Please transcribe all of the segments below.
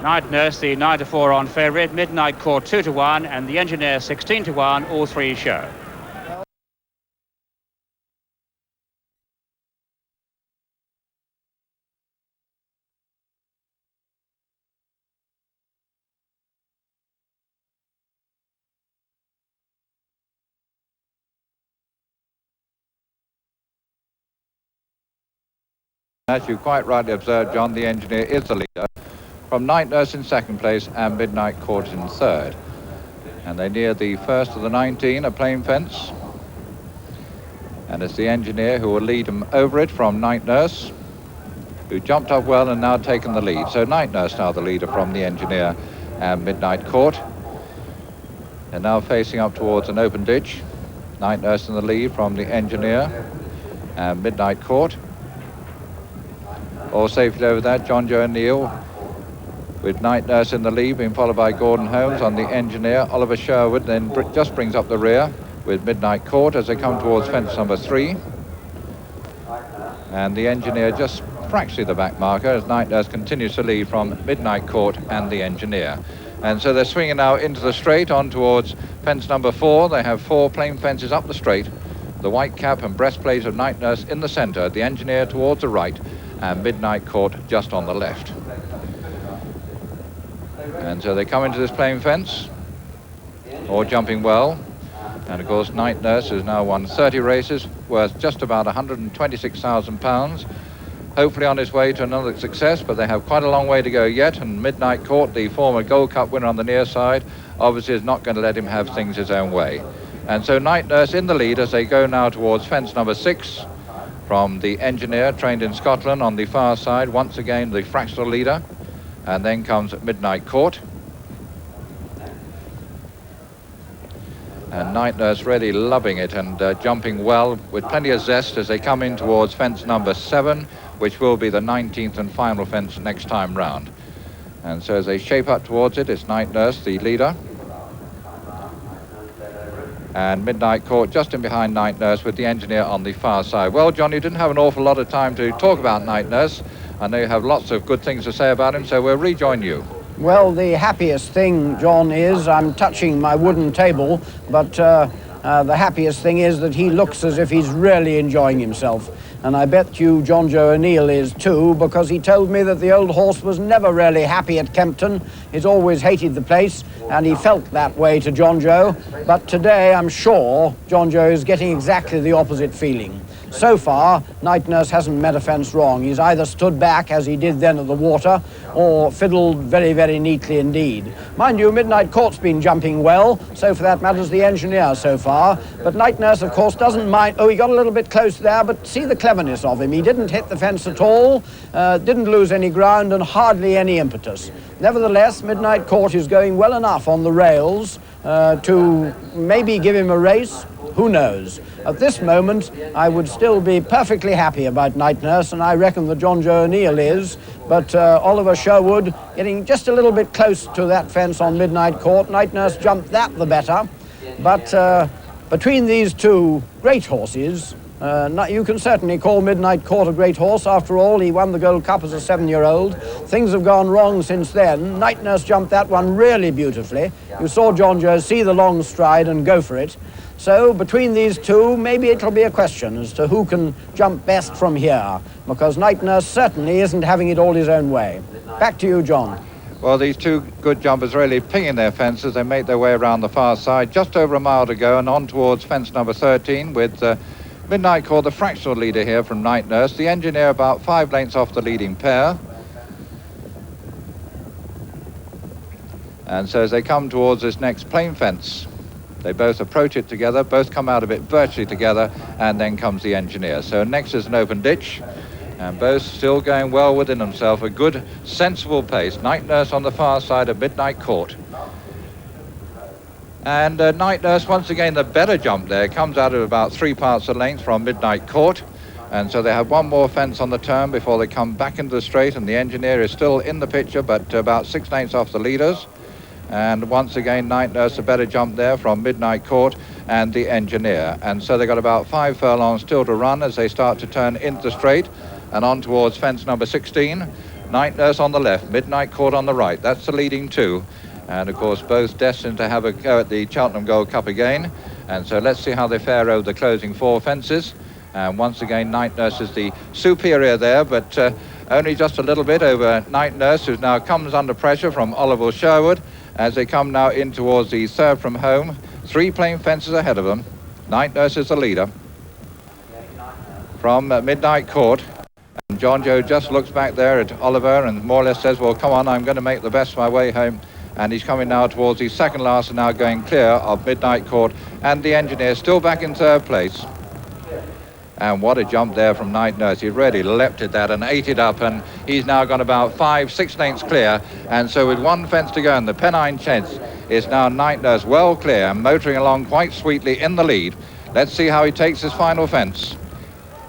Night Nurse, the 9-4 on favourite, Midnight Court 2-1, and the Engineer 16-1, all three show. As you quite rightly observed, John, the Engineer is the leader, from Night Nurse in second place and Midnight Court in third. And they near the first of the 19, a plain fence. And it's the Engineer who will lead them over it from Night Nurse, who jumped up well and now taken the lead. So Night Nurse now the leader from the Engineer and Midnight Court. They're now facing up towards an open ditch. Night Nurse in the lead from the Engineer and Midnight Court. All safely over that, John Joe O'Neill with Night Nurse in the lead, being followed by Gordon Holmes on the Engineer. Oliver Sherwood then just brings up the rear with Midnight Court as they come towards fence number 3. And the Engineer just fractionally the back marker as Night Nurse continues to lead from Midnight Court and the Engineer. And so they're swinging now into the straight on towards fence number 4. They have 4 plain fences up the straight. The white cap and breastplate of Night Nurse in the centre, the Engineer towards the right, and Midnight Court just on the left. And so they come into this plain fence, all jumping well. And of course Night Nurse has now won 30 races, worth just about £126,000. Hopefully on his way to another success, but they have quite a long way to go yet. And Midnight Court, the former Gold Cup winner on the near side, obviously is not going to let him have things his own way. And so Night Nurse in the lead as they go now towards fence number 6. From the Engineer, trained in Scotland, on the far side, once again the fractional leader. And then comes Midnight Court. And Night Nurse really loving it and jumping well with plenty of zest as they come in towards fence number 7, which will be the 19th and final fence next time round. And so as they shape up towards it, it's Night Nurse, the leader. And Midnight Court just in behind Night Nurse with the Engineer on the far side. Well, John, you didn't have an awful lot of time to talk about Night Nurse. I know you have lots of good things to say about him, so we'll rejoin you. Well, the happiest thing, John, is I'm touching my wooden table, but the happiest thing is that he looks as if he's really enjoying himself. And I bet you John Joe O'Neill is too, because he told me that the old horse was never really happy at Kempton. He's always hated the place, and he felt that way to John Joe. But today, I'm sure John Joe is getting exactly the opposite feeling. So far, Night Nurse hasn't met a fence wrong. He's either stood back, as he did then at the water, or fiddled very, very neatly indeed. Mind you, Midnight Court's been jumping well, so for that matters the Engineer so far. But Night Nurse, of course, doesn't mind. Oh, he got a little bit close there, but see the cleverness of him. He didn't hit the fence at all, didn't lose any ground, and hardly any impetus. Nevertheless, Midnight Court is going well enough on the rails to maybe give him a race. Who knows? At this moment, I would still be perfectly happy about Night Nurse, and I reckon that John Joe O'Neill is, but Oliver Sherwood getting just a little bit close to that fence on Midnight Court. Night Nurse jumped that the better, but between these two great horses, you can certainly call Midnight Court a great horse. After all, he won the Gold Cup as a 7-year-old. Things have gone wrong since then. Night Nurse jumped that one really beautifully. You saw John Joe see the long stride and go for it. So between these two, maybe it'll be a question as to who can jump best from here, because Night Nurse certainly isn't having it all his own way. Back to you, John. Well, these two good jumpers really pinging their fences. They make their way around the far side, just over a mile to go, and on towards fence number 13 with Midnight Court, the fractional leader here from Night Nurse. The Engineer about 5 lengths off the leading pair. And so as they come towards this next plain fence, they both approach it together, both come out of it virtually together, and then comes the Engineer. So next is an open ditch, and both still going well within themselves, a good, sensible pace. Night Nurse on the far side of Midnight Court. And Night Nurse, once again, the better jump there, comes out of about 3 parts of length from Midnight Court. And so they have one more fence on the turn before they come back into the straight, and the Engineer is still in the picture, but about 6 lengths off the leaders. And once again, Night Nurse a better jump there from Midnight Court and the Engineer. And so they've got about 5 furlongs still to run as they start to turn into the straight and on towards fence number 16. Night Nurse on the left, Midnight Court on the right. That's the leading two. And of course, both destined to have a go at the Cheltenham Gold Cup again. And so let's see how they fare over the closing four fences. And once again, Night Nurse is the superior there, but only just a little bit over Night Nurse, who now comes under pressure from Oliver Sherwood as they come now in towards the third from home. 3 plain fences ahead of them. Night Nurse is the leader from Midnight Court. And John Joe just looks back there at Oliver and more or less says, well, come on, I'm going to make the best of my way home. And he's coming now towards the second last and now going clear of Midnight Court. And the Engineer still back in third place. And what a jump there from Night Nurse. He really leapt at that and ate it up, and he's now gone about 5-6 lengths clear. And so with 1 fence to go in the Pennine Chase, is now Night Nurse well clear and motoring along quite sweetly in the lead. Let's see how he takes his final fence.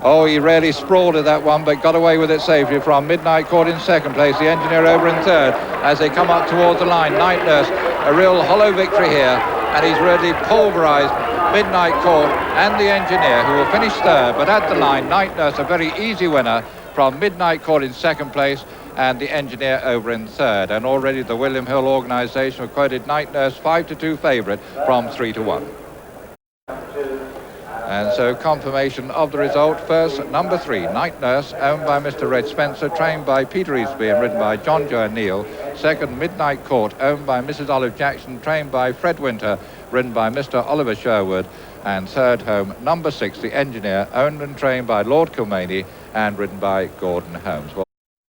Oh, he really sprawled at that one, but got away with it safely from Midnight Court in second place. The Engineer over in third as they come up towards the line. Night Nurse, a real hollow victory here, and he's really pulverized Midnight Court and the Engineer, who will finish third. But at the line, Night Nurse, a very easy winner from Midnight Court in second place, and the Engineer over in third. And already the William Hill organisation have quoted Night Nurse 5-2 favourite from 3-1. And so confirmation of the result. First, number 3, Night Nurse, owned by Mr. Red Spencer, trained by Peter Eastby and ridden by John Joe O'Neill. Second, Midnight Court, owned by Mrs. Olive Jackson, trained by Fred Winter, ridden by Mr. Oliver Sherwood. And third home, number 6, the Engineer, owned and trained by Lord Kilmany and ridden by Gordon Holmes.